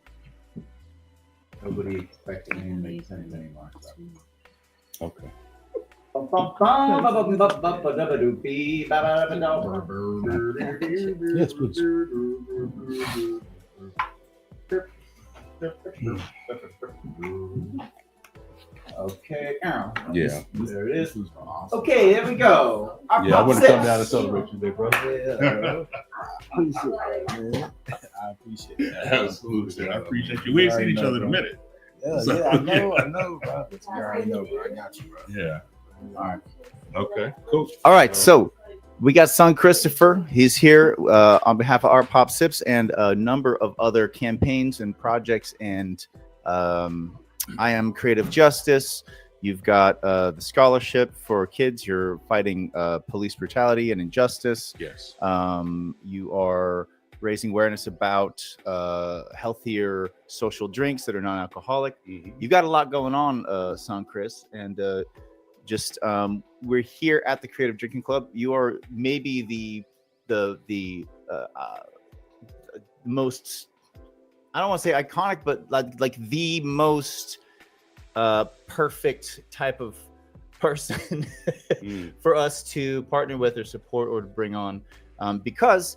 nobody expecting me to make sense anymore. So. Okay. Yes, please. Okay. Yeah. There it is. Okay, there we go. Our Yeah, I pop want to come six. down and celebrate you, big bro. I appreciate it. Absolutely. I appreciate you. We ain't seen each other in a minute. Yeah, So, I know, bro. You already know, bro. I got you, bro. Yeah. All right. Okay, cool. All right, so we got Son Christopher. He's here on behalf of Art Pop Sips and a number of other campaigns and projects. And I Am Creative Justice. You've got the scholarship for kids. You're fighting police brutality and injustice. Yes. You are raising awareness about healthier social drinks that are non-alcoholic. You've got a lot going on, Son Chris, and just we're here at the Creative Drinking Club. You are maybe the most, I don't want to say iconic, but like the most perfect type of person for us to partner with or support or to bring on, because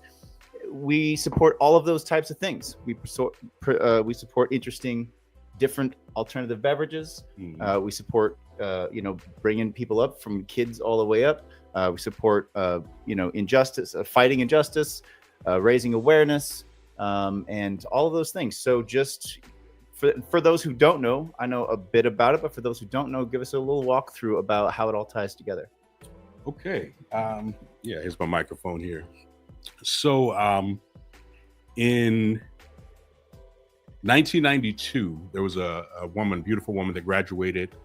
we support all of those types of things. We support interesting, different alternative beverages. We support bringing people up from kids all the way up. We support injustice, fighting injustice, raising awareness, and all of those things. So just for those who don't know, I know a bit about it, but for those who don't know, give us a little walkthrough about how it all ties together. Okay. Yeah, here's my microphone here. So in 1992, there was a beautiful woman that graduated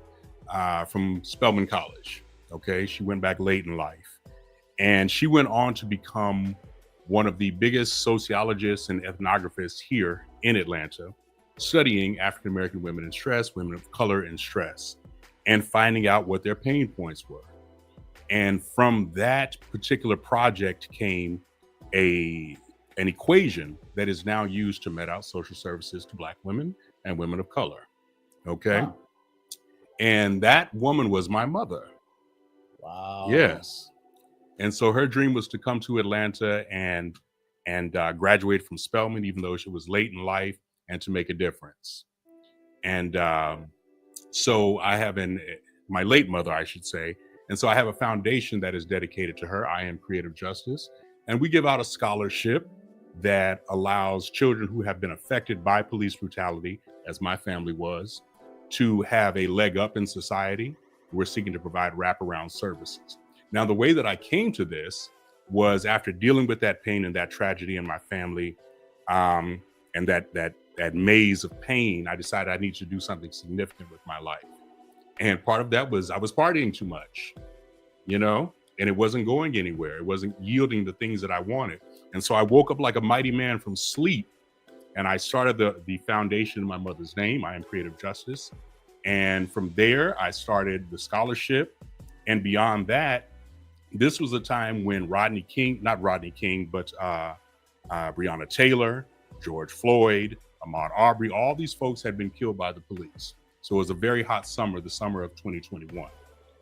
from Spelman College. Okay, she went back late in life, and she went on to become one of the biggest sociologists and ethnographers here in Atlanta, studying African American women in stress, women of color in stress, and finding out what their pain points were. And from that particular project came an equation that is now used to met out social services to Black women and women of color. Okay. Huh. And that woman was my mother. Wow. Yes. And so her dream was to come to Atlanta and graduate from Spelman, even though she was late in life, and to make a difference. And so I have my late mother, I should say. And so I have a foundation that is dedicated to her. I Am Creative Justice. And we give out a scholarship that allows children who have been affected by police brutality, as my family was, to have a leg up in society. We're seeking to provide wraparound services. Now, the way that I came to this was after dealing with that pain and that tragedy in my family, and that maze of pain, I decided I need to do something significant with my life. And part of that was I was partying too much, and it wasn't going anywhere. It wasn't yielding the things that I wanted. And so I woke up like a mighty man from sleep, and I started the foundation in my mother's name, I Am Creative Justice. And from there, I started the scholarship. And beyond that, this was a time when Breonna Taylor, George Floyd, Ahmaud Arbery, all these folks had been killed by the police. So it was a very hot summer, the summer of 2021.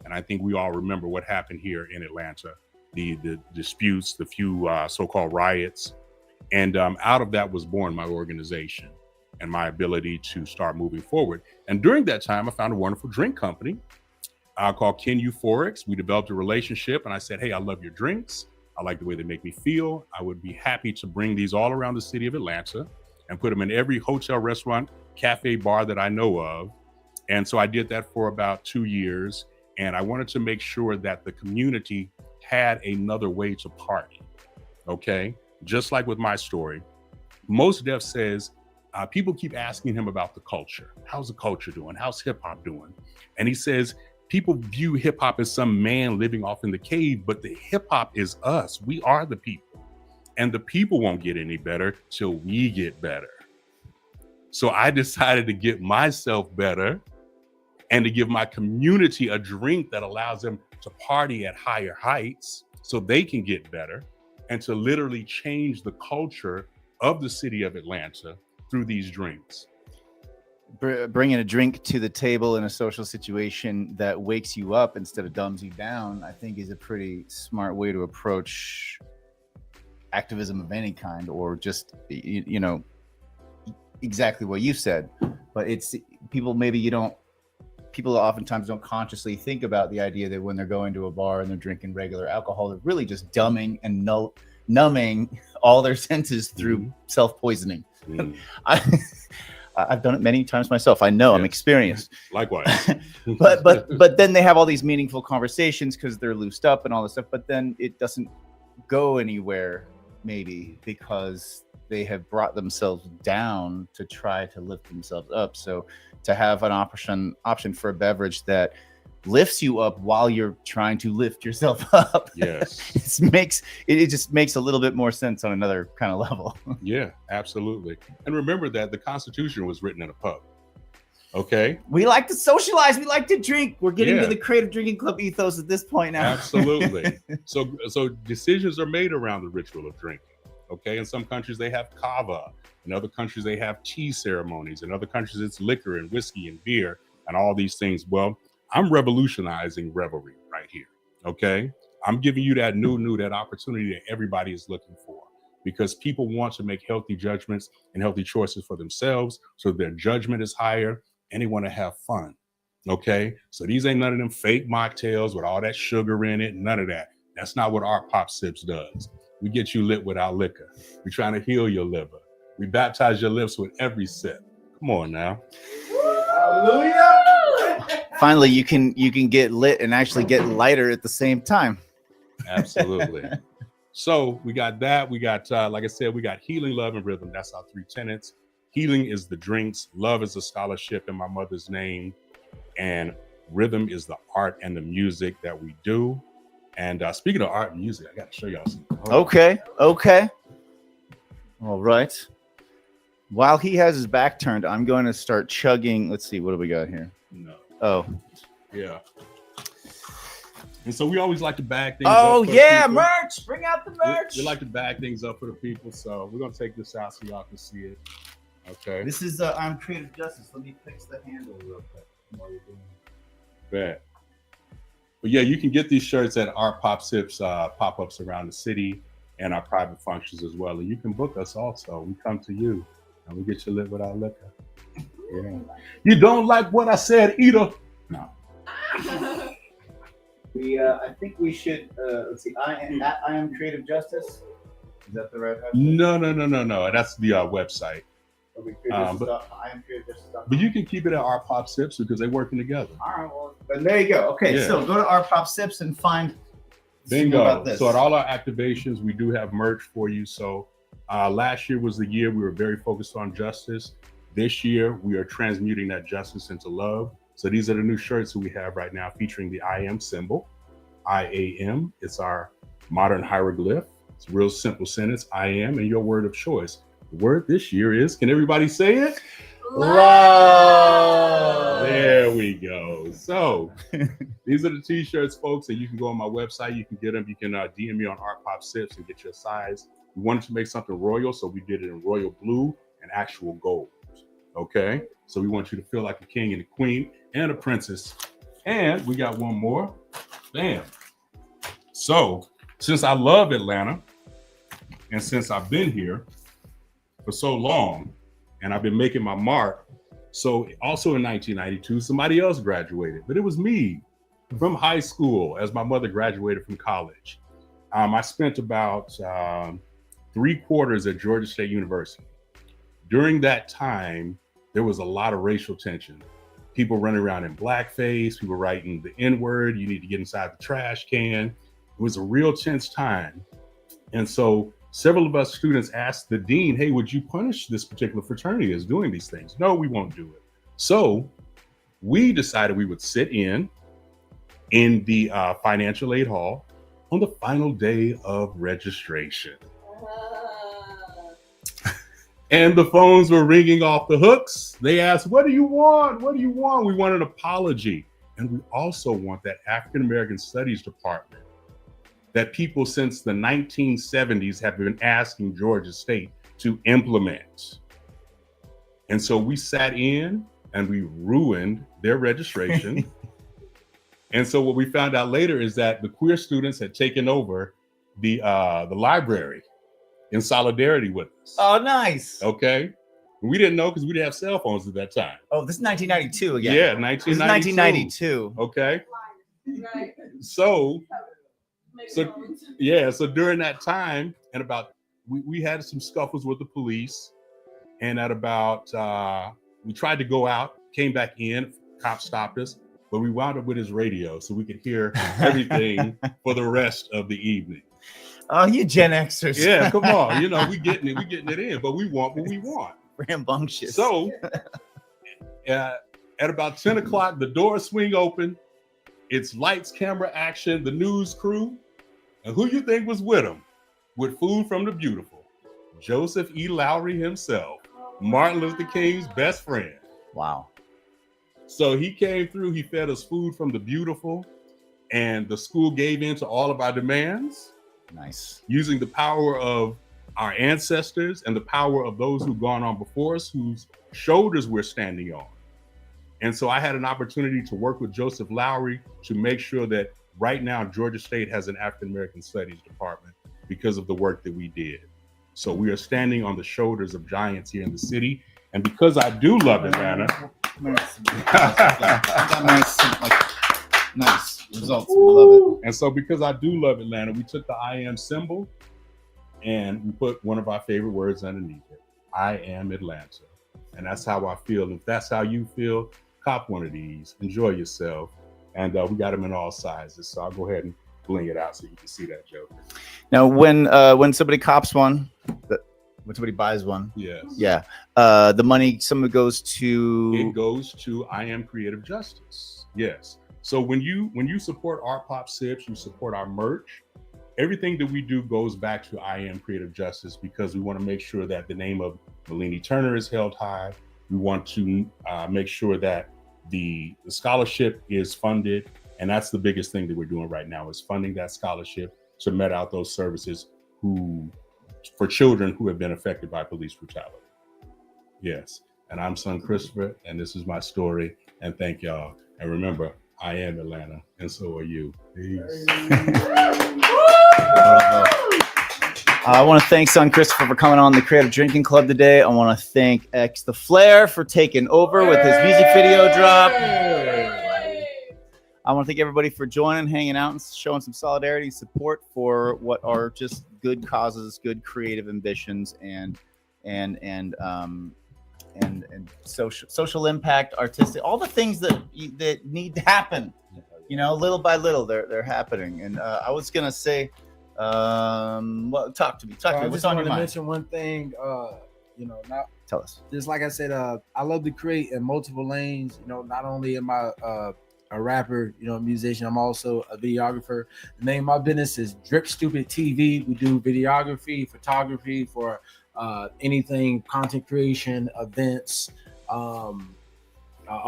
And I think we all remember what happened here in Atlanta, the disputes, the few so-called riots. And out of that was born my organization and my ability to start moving forward. And during that time, I found a wonderful drink company called Ken Euphorics. We developed a relationship, and I said, hey, I love your drinks. I like the way they make me feel. I would be happy to bring these all around the city of Atlanta and put them in every hotel, restaurant, cafe, bar that I know of. And so I did that for about 2 years. And I wanted to make sure that the community had another way to party. Okay. Just like with my story, Mos Def says, people keep asking him about the culture. How's the culture doing? How's hip hop doing? And he says, people view hip hop as some man living off in the cave, but the hip hop is us. We are the people. And the people won't get any better till we get better. So I decided to get myself better and to give my community a drink that allows them to party at higher heights so they can get better, and to literally change the culture of the city of Atlanta through these drinks. Bringing a drink to the table in a social situation that wakes you up instead of dumbs you down, I think is a pretty smart way to approach activism of any kind, or just, exactly what you said. But it's people oftentimes don't consciously think about the idea that when they're going to a bar and they're drinking regular alcohol, they're really just dumbing and numbing all their senses through self-poisoning. I've done it many times myself. I know. Yes. I'm experienced. Likewise. but then they have all these meaningful conversations because they're loosed up and all this stuff, but then it doesn't go anywhere, maybe because they have brought themselves down to try to lift themselves up. So to have an option for a beverage that lifts you up while you're trying to lift yourself up, yes, it just makes a little bit more sense on another kind of level. Yeah, absolutely. And remember that the Constitution was written in a pub. Okay, we like to socialize, we like to drink. We're getting to the creative drinking club ethos at this point now. Absolutely. So decisions are made around the ritual of drinking. Okay, in some countries they have kava. In other countries they have tea ceremonies. In other countries it's liquor and whiskey and beer and all these things. Well, I'm revolutionizing revelry right here. Okay, I'm giving you that that opportunity that everybody is looking for, because people want to make healthy judgments and healthy choices for themselves, so their judgment is higher and they want to have fun. Okay, so these ain't none of them fake mocktails with all that sugar in it. None of that. That's not what our Pop Sips does. We get you lit with our liquor. We're trying to heal your liver. We baptize your lips with every sip. Come on now. Hallelujah. Finally, you can get lit and actually get lighter at the same time. Absolutely. So we got that. We got, like I said, we got healing, love, and rhythm. That's our 3 tenets. Healing is the drinks. Love is the scholarship in my mother's name. And rhythm is the art and the music that we do. And speaking of art and music, I got to show y'all something. Okay. All right. While he has his back turned, I'm going to start chugging. Let's see. What do we got here? No. Oh. Yeah. And so we always like to bag things Oh up. for yeah, people. merch! Bring out the merch. We like to bag things up for the people. So we're gonna take this out so y'all can see it. Okay. This is I'm Creative Justice. Let me fix the handle real quick while you're doing it. Bad. But yeah, you can get these shirts at our Pop Sips pop-ups around the city and our private functions as well. And you can book us also. We come to you and we get you lit without liquor. Yeah. You don't like what I said, either? No. I think we should let's see. I am Creative Justice. Is that the right? No. That's the website. Okay, I am Creative Justice. But you can keep it at our Pop Sips because they're working together. All right, well, then there you go. Okay, Yeah. so go to our Pop Sips and find. Bingo. About this. So at all our activations, we do have merch for you. So last year was the year we were very focused on justice. This year, we are transmuting that justice into love. So these are the new shirts that we have right now featuring the I am symbol. I-A-M, it's our modern hieroglyph. It's a real simple sentence. I am, and your word of choice. The word this year is, can everybody say it? Love. There we go. So these are the t-shirts, folks, and you can go on my website. You can get them. You can DM me on Art Pop Sips and get your size. We wanted to make something royal, so we did it in royal blue and actual gold. Okay, so we want you to feel like a king and a queen and a princess. And we got one more. Bam. So since I love Atlanta and since I've been here for so long and I've been making my mark, so also in 1992, somebody else graduated, but it was me from high school as my mother graduated from college. I spent about 3/4 at Georgia State University. During that time, there was a lot of racial tension. People running around in blackface, people writing the N-word, you need to get inside the trash can. It was a real tense time. And so several of us students asked the dean, hey, would you punish this particular fraternity as doing these things? No, we won't do it. So we decided we would sit in the financial aid hall on the final day of registration. And the phones were ringing off the hooks. They asked, what do you want? What do you want? We want an apology. And we also want that African-American Studies department that people since the 1970s have been asking Georgia State to implement. And so we sat in and we ruined their registration. And so what we found out later is that the queer students had taken over the library in solidarity with us. Oh, nice. Okay. We didn't know because we didn't have cell phones at that time. Oh, this is 1992 again. Yeah, This is 1992. 1992. Okay. Right. So So, so during that time, and we had some scuffles with the police, and at about we tried to go out, came back in, cops stopped us, but we wound up with his radio so we could hear everything for the rest of the evening. Oh, you Gen Xers. Yeah, come on. We getting it in, but we want what we want. Rambunctious. So at about 10 o'clock, the doors swing open. It's lights, camera, action, the news crew. And who you think was with them? With food from the beautiful? Joseph E. Lowry himself, Martin Luther King's best friend. Wow. So he came through, he fed us food from the beautiful, and the school gave in to all of our demands. Nice. Using the power of our ancestors and the power of those who've gone on before us, whose shoulders we're standing on. And so I had an opportunity to work with Joseph Lowry to make sure that right now Georgia State has an African-American Studies department because of the work that we did. So we are standing on the shoulders of giants here in the city. And because I do love Atlanta. Nice results. I love it. And so because I do love Atlanta, we took the I am symbol and we put one of our favorite words underneath it. I am Atlanta. And that's how I feel. If that's how you feel, cop one of these, enjoy yourself. And we got them in all sizes. So I'll go ahead and bling it out so you can see that, Joker. Now, when somebody cops one, when somebody buys one, yes, yeah, the money, some of it goes to. It goes to I Am Creative Justice. Yes. So when you support Art Pop Sips, you support our merch. Everything that we do goes back to I Am Creative Justice because we want to make sure that the name of Malini Turner is held high. We want to make sure that the scholarship is funded And that's the biggest thing that we're doing right now is funding that scholarship to met out those services for children who have been affected by police brutality. Yes. And I'm son Christopher, and this is my story. And thank y'all. And remember, I am Atlanta, and so are you. Peace. I want to thank son Christopher for coming on the Creative Drinking Club today. I want to thank XtheFlare for taking over with his music video drop. I want to thank everybody for joining, hanging out, and showing some solidarity and support for what are just good causes, good creative ambitions, and social impact, artistic, all the things that need to happen. You know, little by little, they're happening. And I was gonna say, well, talk to me. What's on your mind? Mention one thing. Not tell us. Just like I said, I love to create in multiple lanes. You know, not only am I a rapper, a musician, I'm also a videographer. The name of my business is Drip Stupid TV. We do videography, photography for anything, content creation, events, a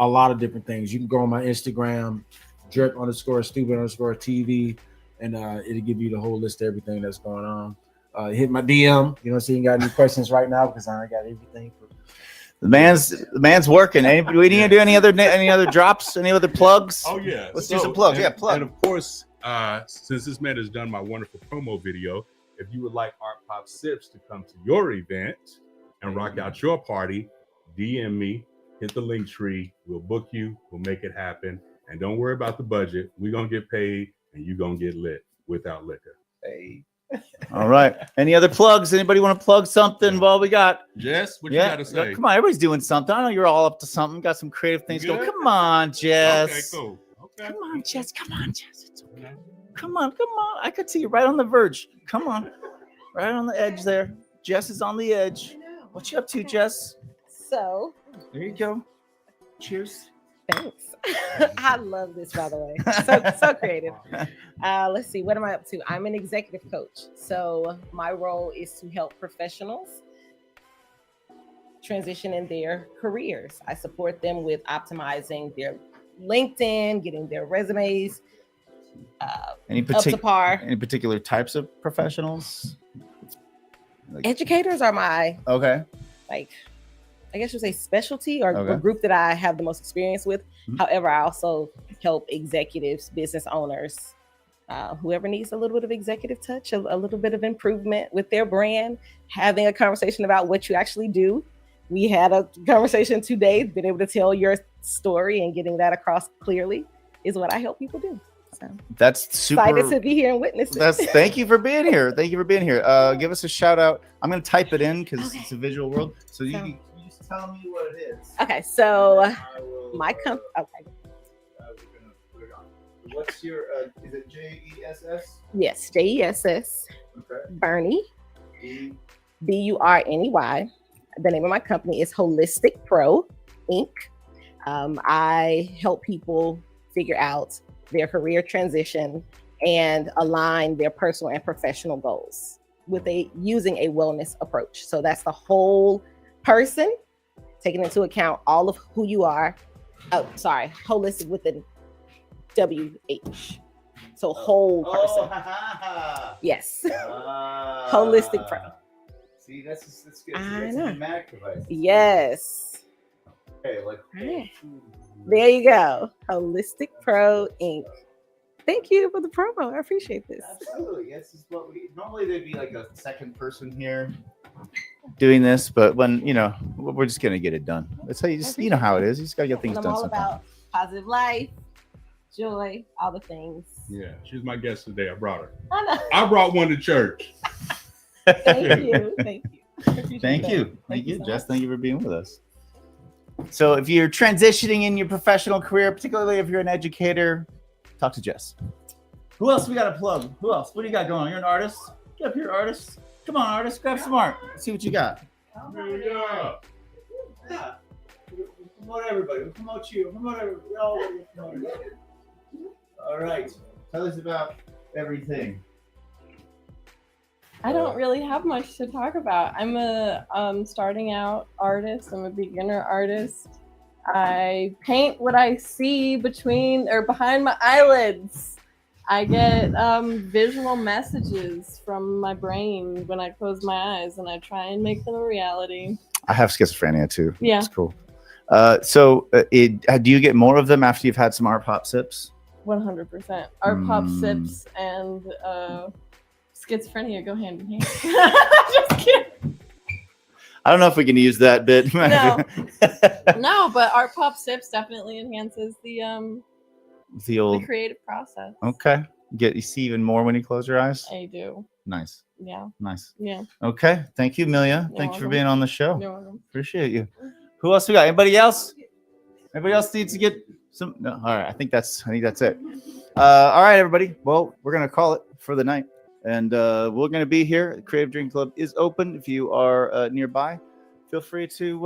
lot of different things. You can go on my Instagram, drip_stupid_TV, and it'll give you the whole list of everything that's going on. Hit my DM, so you got any questions right now because I got everything. The man's working. Do we need to do any other drops? Any other plugs? Oh yeah, let's do some plugs. Plug. And of course, since this man has done my wonderful promo video, if you would like Art Pop Sips to come to your event and rock out your party, DM me, hit the link tree. We'll book you. We'll make it happen. And don't worry about the budget. We're gonna get paid, and you're gonna get lit without liquor. Hey. All right. Any other plugs? Anybody want to plug something while we got? Jess, what you got to say? Come on, everybody's doing something. I know you're all up to something. Got some creative things going. Come on, Jess. Okay, cool. Okay. Come on, Jess. Come on, Jess. It's okay. Come on. I could see you right on the verge. Come on. Right on the edge there. Jess is on the edge. What you up to, Jess? So there you go. Cheers. Thanks. I love this, by the way. So creative. Let's see. What am I up to? I'm an executive coach. So my role is to help professionals transition in their careers. I support them with optimizing their LinkedIn, getting their resumes up to par. Any particular types of professionals? Educators are my I guess you say specialty or a group that I have the most experience with. Mm-hmm. However, I also help executives, business owners, whoever needs a little bit of executive touch, a little bit of improvement with their brand, having a conversation about what you actually do. We had a conversation today, being able to tell your story and getting that across clearly is what I help people do. So that's super excited to be here and witness it. Thank you for being here. Thank you for being here. Give us a shout out. I'm going to type it in because it's a visual world. So you just tell me what it is. Okay, so my company. Okay. We're gonna put it on. What's your? Is it JESS? Yes, JESS. Okay. Bernie. BURNEY. The name of my company is Holistic Pro Inc. I help people figure out their career transition and align their personal and professional goals with using a wellness approach. So that's the whole person, taking into account all of who you are. Holistic with an WH. So whole person. Yes. Holistic Pro. See, that's good. I know. A Mac device. Yes. Okay, like. Right. There you go. Holistic Pro Inc. Thank you for the promo. I appreciate this. Absolutely. Yes, this is what we normally there'd be like a second person here doing this, but when we're just gonna get it done. That's how you know how it is. You just gotta get things I'm done. all sometimes. about positive life, joy, all the things. Yeah, she's my guest today. I brought her. I know. I brought one to church. Thank you. Thank you. Thank you, Jess. Thank you for being with us. So if you're transitioning in your professional career, particularly if you're an educator, talk to Jess. Who else we got to plug? Who else? What do you got going on? You're an artist? Get up here, artist. Come on, artist. Grab some art. Let's see what you got. Yeah. We'll promote everybody. We'll promote you. We'll promote everybody. We all will promote you. All right. Tell us about everything. I don't really have much to talk about. I'm a starting out artist. I'm a beginner artist. I paint what I see between or behind my eyelids. I get visual messages from my brain when I close my eyes, and I try and make them a reality. I have schizophrenia too. Yeah. It's cool. Do you get more of them after you've had some art pop sips? 100%. Art pop sips and schizophrenia go hand in hand. Just kidding. I don't know if we can use that bit. No, but art pop sips definitely enhances the creative process. Okay. You see even more when you close your eyes? I do. Nice. Yeah. Nice. Yeah. Okay. Thank you, Amelia. You're Thank you for welcome. being on the show. You're welcome. Appreciate you. Who else we got? Anybody else? Anybody else needs to get some? No. All right. I think that's it. All right, everybody. Well, we're gonna call it for the night, and we're gonna be here. The Creative Dream Club is open. If you are nearby, feel free to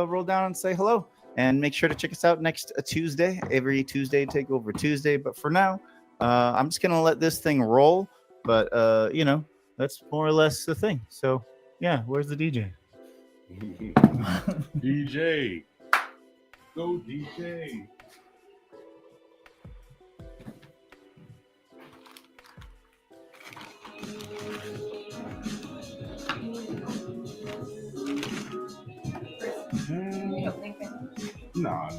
roll down and say hello. And make sure to check us out next Tuesday. Every Tuesday, Takeover Tuesday. But for now, I'm just gonna let this thing roll. But that's more or less the thing. So yeah, where's the DJ? DJ. Go DJ. No.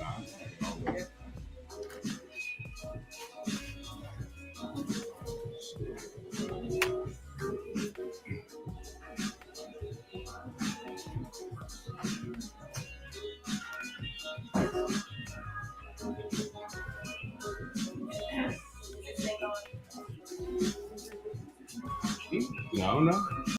No.